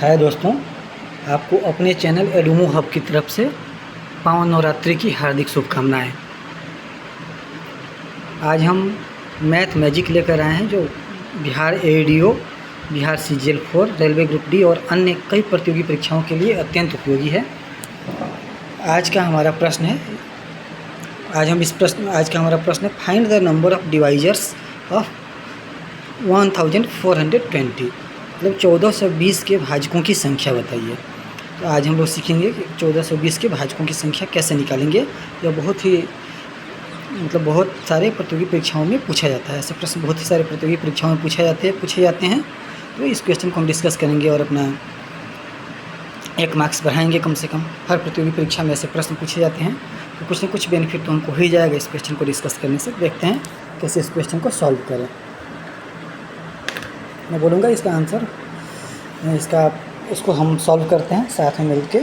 हाय दोस्तों, आपको अपने चैनल एडुमो हब की तरफ से पावन नवरात्रि की हार्दिक शुभकामनाएं। आज हम मैथ मैजिक लेकर आए हैं जो Bihar ADO, Bihar CGL 4, railway group D और अन्य कई प्रतियोगी परीक्षाओं के लिए अत्यंत उपयोगी है। आज का हमारा प्रश्न है find the number of divisors of 1420, मतलब 1420 के भाजकों की संख्या बताइए। तो आज हम लोग सीखेंगे कि 1420 के भाजकों की संख्या कैसे निकालेंगे। यह बहुत सारे प्रतियोगी परीक्षाओं में पूछा जाता है। ऐसे प्रश्न बहुत ही सारे प्रतियोगी परीक्षाओं में पूछे जाते हैं। तो इस क्वेश्चन को हम डिस्कस करेंगे और अपना 1 मार्क्स बढ़ाएंगे कम से कम। हर प्रतियोगी परीक्षा में ऐसे प्रश्न पूछे जाते हैं, तो कुछ न कुछ बेनिफिट तो हमको हो ही जाएगा इस क्वेश्चन को डिस्कस करने से। देखते हैं कैसे इस क्वेश्चन को सॉल्व करें। मैं बोलूँगा इसका आंसर, इसको हम सॉल्व करते हैं साथ में मिल के।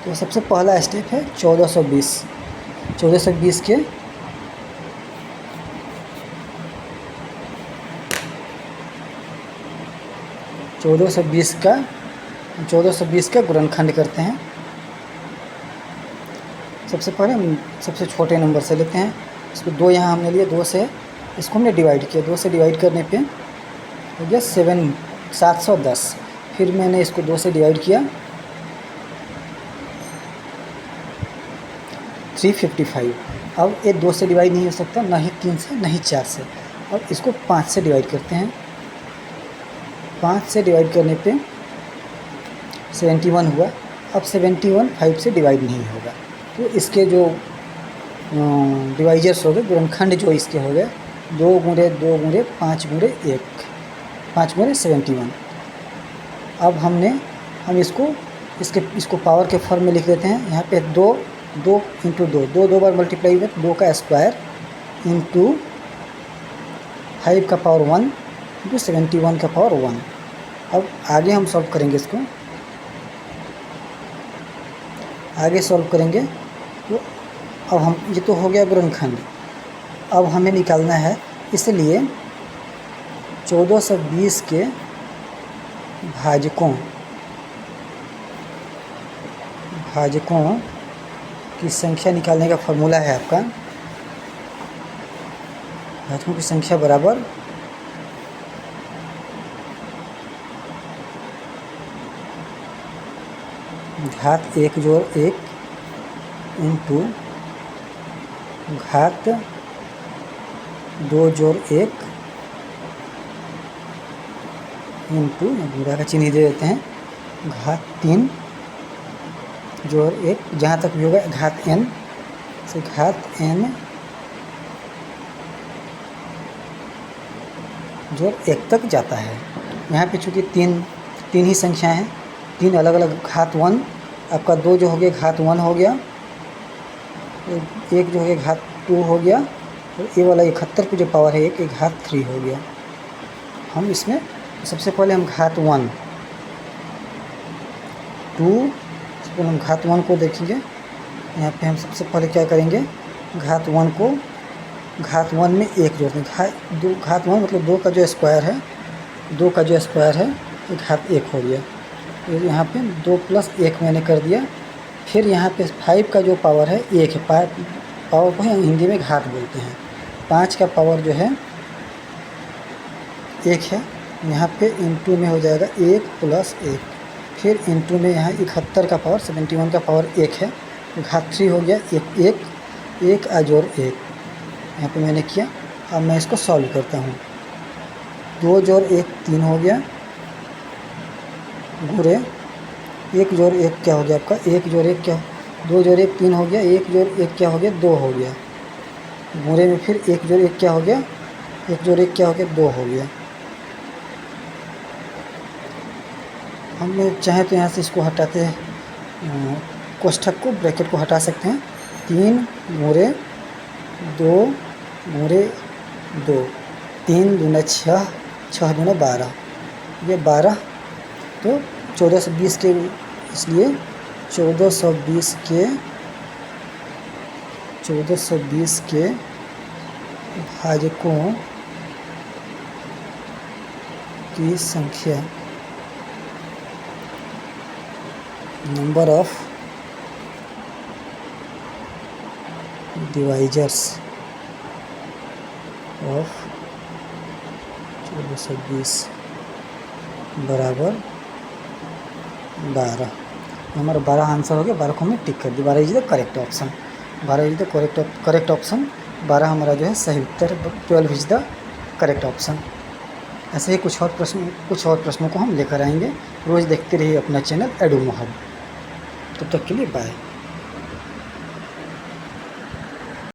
तो सबसे पहला स्टेप है 1420 के 1420 का गुणनखंड करते हैं। सबसे पहले हम सबसे छोटे नंबर से लेते हैं। इसको 2 यहाँ हमने लिए, 2 से इसको हमने डिवाइड किया। 2 से डिवाइड करने पे हो गया 710। फिर मैंने इसको 2 से डिवाइड किया 355। अब ये 2 से डिवाइड नहीं हो सकता, ना ही 3 से, ना ही 4 से। अब इसको 5 से डिवाइड करते हैं। 5 से डिवाइड करने पे 71 हुआ। अब 71 5 से डिवाइड नहीं होगा, तो इसके जो डिवाइजर्स हो गए, गुणनखंड जो इसके हो गए 2 गुणे 2 गुणे 5 गुणे 1, 5 गुणे 71। अब हम इसको पावर के फॉर्म में लिख देते हैं। यहाँ पे 2 इंटू 2 बार मल्टीप्लाई हुआ, 2 का स्क्वायर इंटू 5 का पावर 1 इंटू 71 का पावर 1। अब आगे हम सॉल्व करेंगे इसको। आगे सॉल्व करेंगे तो अब हम, ये तो हो गया गुणनखंड। अब हमें निकालना है, इसलिए 1420 के भाजकों की संख्या निकालने का फॉर्मूला है आपका, भाजकों की संख्या बराबर घात 1 जोड़ 1 इंटू घात 2 जोड़ 1 इंटू, गुणा का चिन्ह दे देते हैं, घात 3 जोड़ 1, जहाँ तक भी होगा घात n से घात n जोड़ 1 तक जाता है। यहाँ पे चूँकि तीन ही संख्या हैं, 3 अलग अलग घात 1, आपका 2 जो हो गया घात 1 हो गया, 1 जो हो गया घात 2 हो गया, और ये वाला 71 पे जो पावर है 1 घात 3 हो गया। हम इसमें सबसे पहले हम घात 1 2 सबसे हम घात 1 को देखेंगे। यहाँ पे हम सबसे पहले क्या करेंगे, घात 1 को घात 1 में 1 जोड़ते हैं। घात 1 मतलब 2 का जो स्क्वायर है, 2 का जो स्क्वायर है घात 1 हो गया। तो यहाँ पे 2 + 1 मैंने कर दिया। फिर यहाँ पे 5 का जो पावर है 1 है, पावर को हिंदी में घात बोलते हैं। 5 का पावर जो है 1 है, यहाँ पे इंटू में हो जाएगा 1 + 1। फिर इंटू में यहाँ 71 का पावर 71 का पावर 1 है, तो घात 3 हो गया। 1 जोड़ 1 यहाँ पे मैंने किया। अब मैं इसको सॉल्व करता हूँ। 2 जोड़ 1 3 हो गया, गुणे 1 जोड़ 1 क्या हो गया आपका, 1 जोड़ 1 क्या, 2 जोड़ 1 3 हो गया, 1 जोड़ 1 क्या हो गया 2 हो गया, गुणे में फिर 1 जोड़ 1 क्या हो गया, 1 जोड़ 1 क्या हो गया 2 हो गया। हम चाहें तो यहाँ से इसको हटाते हैं, कोष्ठक को, ब्रैकेट को हटा सकते हैं। 3 गुणे 2 गुणे 2, 3 दूना 6, 6 दूना 12, ये 12। तो 1420 के, इसलिए 1420 के भाजकों की संख्या नंबर ऑफ डिवाइजर्स ऑफ 1420 बराबर 12। हमारा 12 आंसर हो गया, 12 को हमने टिक कर दिया। 12 is the correct option, 12 is the correct option, 12 हमारा जो है सही उत्तर, 12 इज द करेक्ट ऑप्शन। ऐसे ही कुछ और प्रश्नों को हम लेकर आएंगे। रोज़ देखते रहिए अपना चैनल एडू महब। तब तक के लिए बाय।